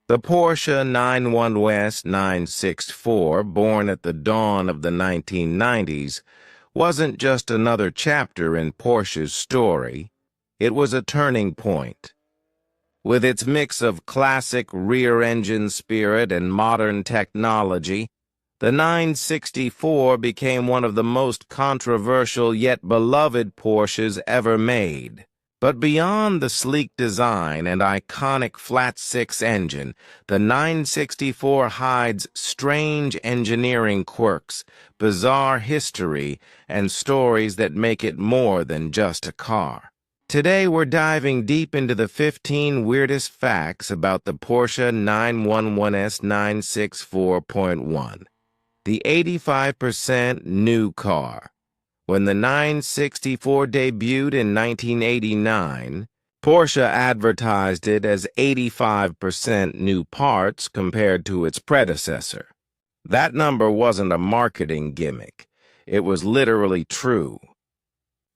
The Porsche 911S 964, born at the dawn of the 1990s, wasn't just another chapter in Porsche's story. It was a turning point. With its mix of classic rear-engine spirit and modern technology, the 964 became one of the most controversial yet beloved Porsches ever made. But beyond the sleek design and iconic flat-six engine, the 964 hides strange engineering quirks, bizarre history, and stories that make it more than just a car. Today we're diving deep into the 15 weirdest facts about the Porsche 911S 964.1, the 85% new car. When the 964 debuted in 1989, Porsche advertised it as 85% new parts compared to its predecessor. That number wasn't a marketing gimmick. It was literally true.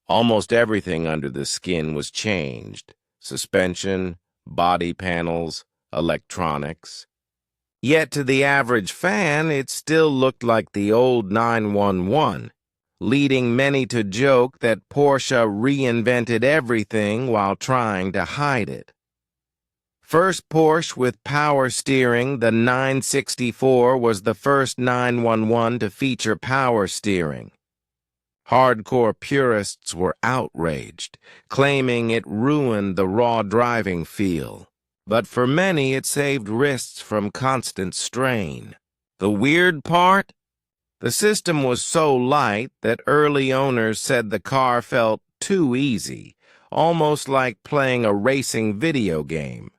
Almost everything under the skin was changed: suspension, body panels, electronics. Yet to the average fan, it still looked like the old 911. Leading many to joke that Porsche reinvented everything while trying to hide it. First Porsche with power steering, the 964 was the first 911 to feature power steering. Hardcore purists were outraged, claiming it ruined the raw driving feel. But for many, it saved wrists from constant strain. The weird part? The system was so light that early owners said the car felt too easy, almost like playing a racing video game.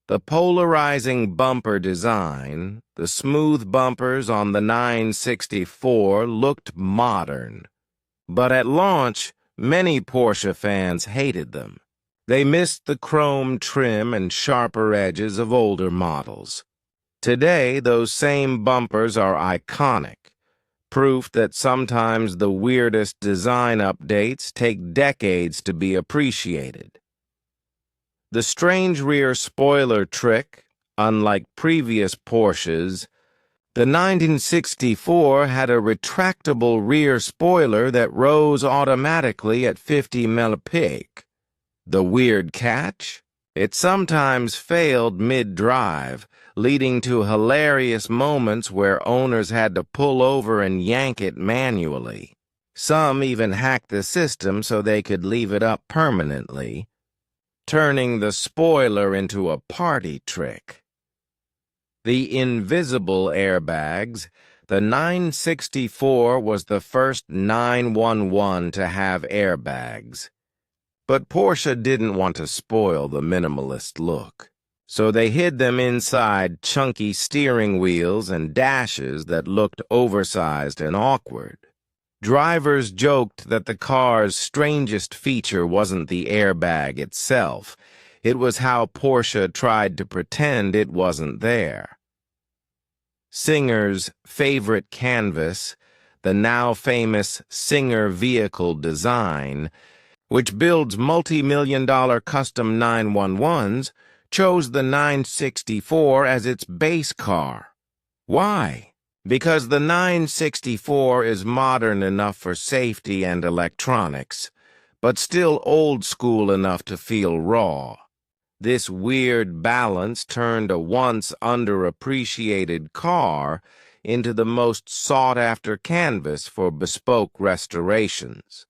The polarizing bumper design, the smooth bumpers on the 964 looked modern. But at launch, many Porsche fans hated them. They missed the chrome trim and sharper edges of older models. Today, those same bumpers are iconic, proof that sometimes the weirdest design updates take decades to be appreciated. The strange rear spoiler trick, unlike previous Porsches, the 1964 had a retractable rear spoiler that rose automatically at 50 mph. The weird catch? It sometimes failed mid-drive, leading to hilarious moments where owners had to pull over and yank it manually. Some even hacked the system so they could leave it up permanently, turning the spoiler into a party trick. The invisible airbags. The 964 was the first 911 to have airbags. But Porsche didn't want to spoil the minimalist look, so they hid them inside chunky steering wheels and dashes that looked oversized and awkward. Drivers joked that the car's strangest feature wasn't the airbag itself. It was how Porsche tried to pretend it wasn't there. Singer's favorite canvas, the now famous Singer vehicle design, which builds multi-million-dollar custom 911s, chose the 964 as its base car. Why? Because the 964 is modern enough for safety and electronics, but still old school enough to feel raw. This weird balance turned a once underappreciated car into the most sought-after canvas for bespoke restorations.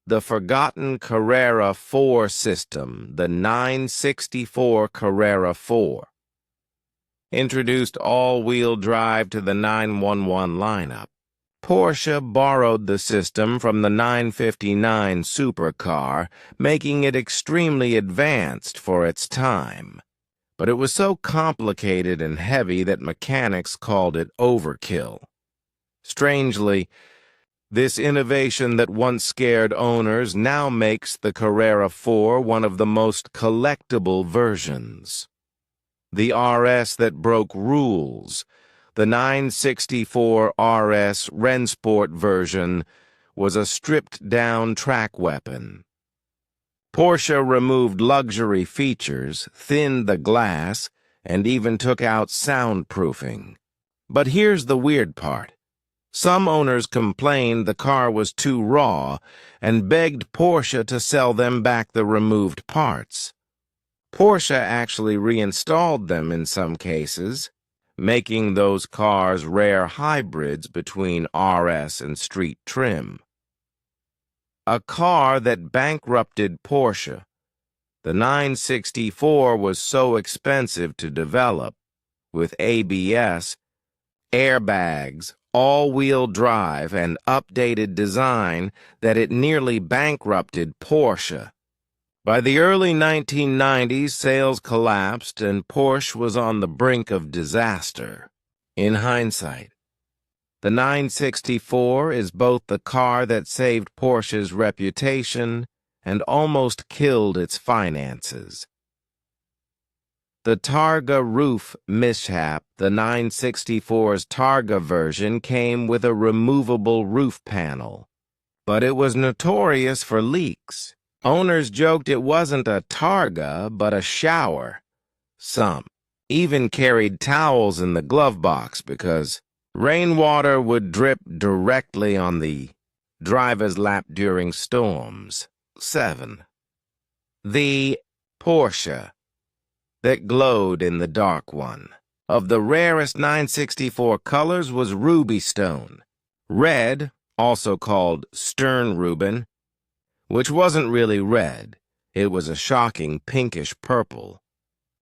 The forgotten Carrera 4 system, the 964 Carrera 4, introduced all-wheel drive to the 911 lineup. Porsche borrowed the system from the 959 supercar, making it extremely advanced for its time. But it was so complicated and heavy that mechanics called it overkill. Strangely, this innovation that once scared owners now makes the Carrera 4 one of the most collectible versions. The RS that broke rules, the 964 RS Rennsport version, was a stripped-down track weapon. Porsche removed luxury features, thinned the glass, and even took out soundproofing. But here's the weird part. Some owners complained the car was too raw and begged Porsche to sell them back the removed parts. Porsche actually reinstalled them in some cases, making those cars rare hybrids between RS and street trim. A car that bankrupted Porsche. The 964 was so expensive to develop, with ABS, airbags, all-wheel drive, and updated design, that it nearly bankrupted Porsche. By the early 1990s, sales collapsed and Porsche was on the brink of disaster. In hindsight, the 964 is both the car that saved Porsche's reputation and almost killed its finances. The Targa roof mishap. The 964's Targa version came with a removable roof panel, but it was notorious for leaks. Owners joked it wasn't a Targa, but a shower. Some even carried towels in the glove box because rainwater would drip directly on the driver's lap during storms. 7. The Porsche that glowed in the dark one. Of the rarest 964 colors was Rubystone Red, also called Stern Rubin, which wasn't really red. It was a shocking pinkish purple.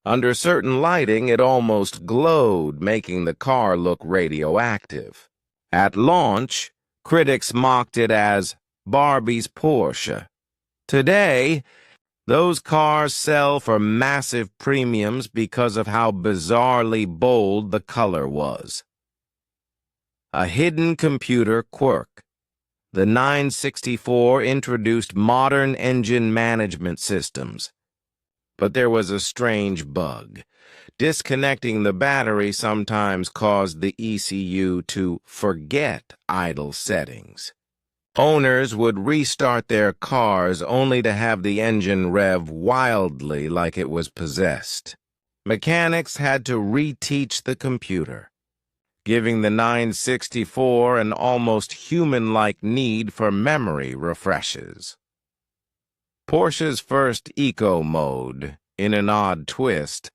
Under certain lighting, it almost glowed, making the car look radioactive. At launch, critics mocked it as Barbie's Porsche. Today, those cars sell for massive premiums because of how bizarrely bold the color was. A hidden computer quirk. The 964 introduced modern engine management systems. But there was a strange bug. Disconnecting the battery sometimes caused the ECU to forget idle settings. Owners would restart their cars only to have the engine rev wildly like it was possessed. Mechanics had to reteach the computer, giving the 964 an almost human-like need for memory refreshes. Porsche's first eco mode. In an odd twist,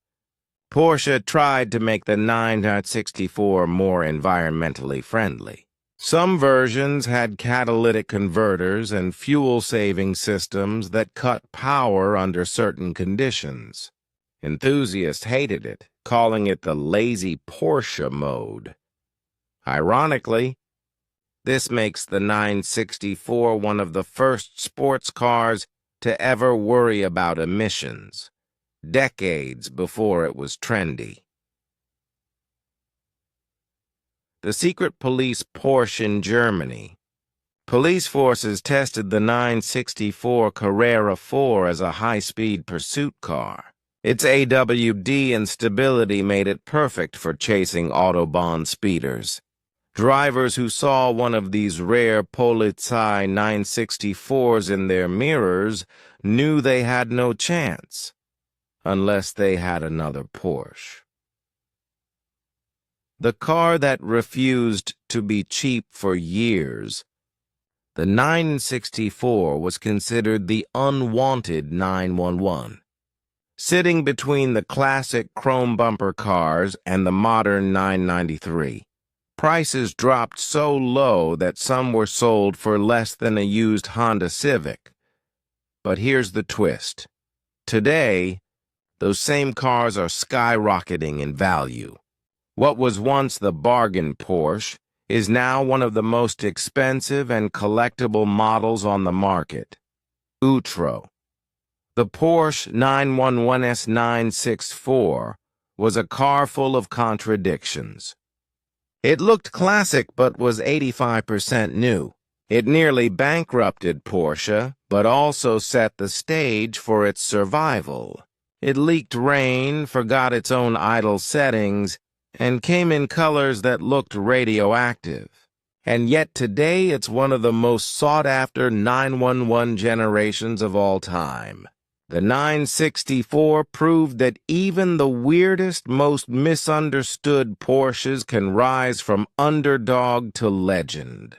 Porsche tried to make the 964 more environmentally friendly. Some versions had catalytic converters and fuel-saving systems that cut power under certain conditions. Enthusiasts hated it, calling it the lazy Porsche mode. Ironically, this makes the 964 one of the first sports cars to ever worry about emissions, decades before it was trendy. The secret police Porsche in Germany. Police forces tested the 964 Carrera 4 as a high-speed pursuit car. Its AWD and stability made it perfect for chasing Autobahn speeders. Drivers who saw one of these rare Polizei 964s in their mirrors knew they had no chance, unless they had another Porsche. The car that refused to be cheap for years. The 964 was considered the unwanted 911. Sitting between the classic chrome bumper cars and the modern 993. Prices dropped so low that some were sold for less than a used Honda Civic. But here's the twist. Today, those same cars are skyrocketing in value. What was once the bargain Porsche is now one of the most expensive and collectible models on the market. Outro. The Porsche 911S 964 was a car full of contradictions. It looked classic but was 85% new. It nearly bankrupted Porsche, but also set the stage for its survival. It leaked rain, forgot its own idle settings, and came in colors that looked radioactive. And yet today it's one of the most sought-after 911 generations of all time. The 964 proved that even the weirdest, most misunderstood Porsches can rise from underdog to legend.